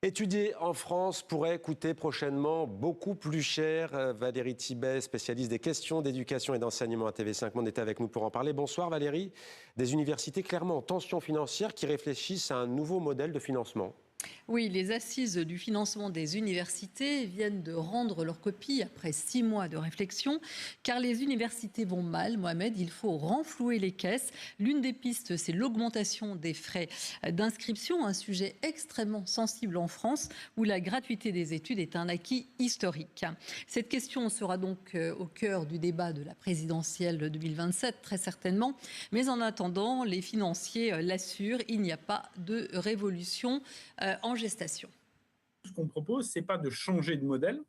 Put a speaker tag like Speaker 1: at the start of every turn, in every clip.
Speaker 1: Étudier en France pourrait coûter prochainement beaucoup plus cher. Valérie Thibet, spécialiste des questions d'éducation et d'enseignement à TV5 Monde, est avec nous pour en parler. Bonsoir Valérie. Des universités clairement en tension financière qui réfléchissent à un nouveau modèle de financement.
Speaker 2: Oui, les assises du financement des universités viennent de rendre leur copie après 6 mois de réflexion, car les universités vont mal, Mohamed, il faut renflouer les caisses. L'une des pistes, c'est l'augmentation des frais d'inscription, un sujet extrêmement sensible en France, où la gratuité des études est un acquis historique. Cette question sera donc au cœur du débat de la présidentielle 2027, très certainement. Mais en attendant, les financiers l'assurent, il n'y a pas de révolution en gestation.
Speaker 3: Ce qu'on propose, ce n'est pas de changer de modèle,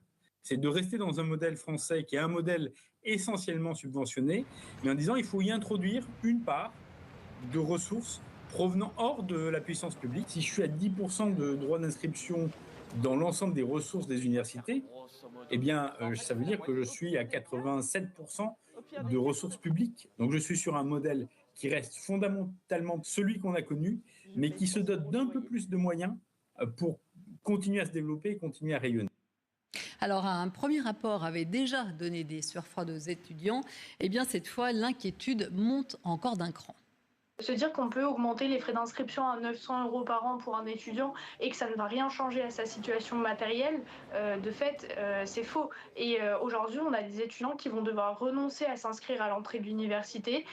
Speaker 3: c'est de rester dans un modèle français qui est un modèle essentiellement subventionné, mais en disant qu'il faut y introduire une part de ressources provenant hors de la puissance publique. Si je suis à 10% de droits d'inscription dans l'ensemble des ressources des universités, eh bien, ça veut dire que je suis à 87% de ressources publiques. Donc je suis sur un modèle qui reste fondamentalement celui qu'on a connu, mais qui se dote d'un peu plus de moyens pour continuer à se développer et continuer à rayonner.
Speaker 2: Alors, un premier rapport avait déjà donné des sueurs froides aux étudiants. Eh bien, cette fois, l'inquiétude monte encore d'un cran.
Speaker 4: Se dire qu'on peut augmenter les frais d'inscription à 900 € par an pour un étudiant et que ça ne va rien changer à sa situation matérielle, de fait, c'est faux. Et aujourd'hui, on a des étudiants qui vont devoir renoncer à s'inscrire à l'entrée de l'université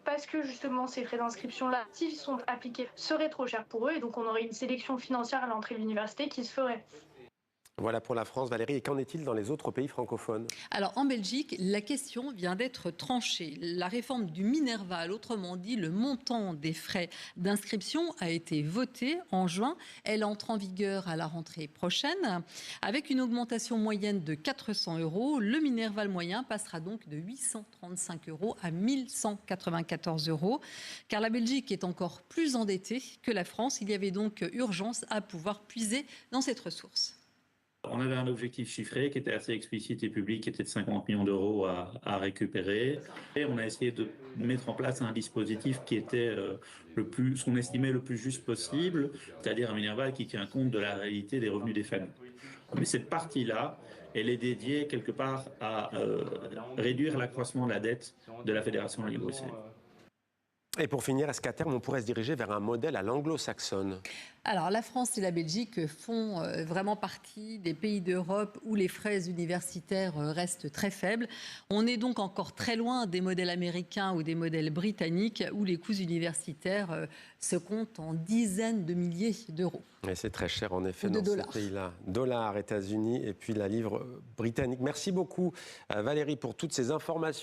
Speaker 4: parce que justement ces frais d'inscription-là, s'ils sont appliqués, seraient trop chers pour eux. Et donc on aurait une sélection financière à l'entrée de l'université qui se ferait.
Speaker 1: Voilà pour la France, Valérie. Et qu'en est-il dans les autres pays francophones?
Speaker 2: Alors, en Belgique, la question vient d'être tranchée. La réforme du Minerval, autrement dit, le montant des frais d'inscription, a été votée en juin. Elle entre en vigueur à la rentrée prochaine. Avec une augmentation moyenne de 400 €, le Minerval moyen passera donc de 835 € à 1194 €. Car la Belgique est encore plus endettée que la France. Il y avait donc urgence à pouvoir puiser dans cette ressource.
Speaker 5: On avait un objectif chiffré qui était assez explicite et public, qui était de 50 millions d'euros à récupérer. Et on a essayé de mettre en place un dispositif qui était ce qu'on estimait le plus juste possible, c'est-à-dire un Minerval qui tient compte de la réalité des revenus des familles. Mais cette partie-là, elle est dédiée quelque part à réduire l'accroissement de la dette de la Fédération wallonie-bruxelles.
Speaker 1: Et pour finir, est-ce qu'à terme, on pourrait se diriger vers un modèle à l'anglo-saxonne?
Speaker 2: Alors, la France et la Belgique font vraiment partie des pays d'Europe où les frais universitaires restent très faibles. On est donc encore très loin des modèles américains ou des modèles britanniques où les coûts universitaires se comptent en dizaines de milliers d'euros.
Speaker 1: Et c'est très cher, en effet,
Speaker 2: dans
Speaker 1: ces pays-là. Dollars, États-Unis et puis la livre britannique. Merci beaucoup, Valérie, pour toutes ces informations.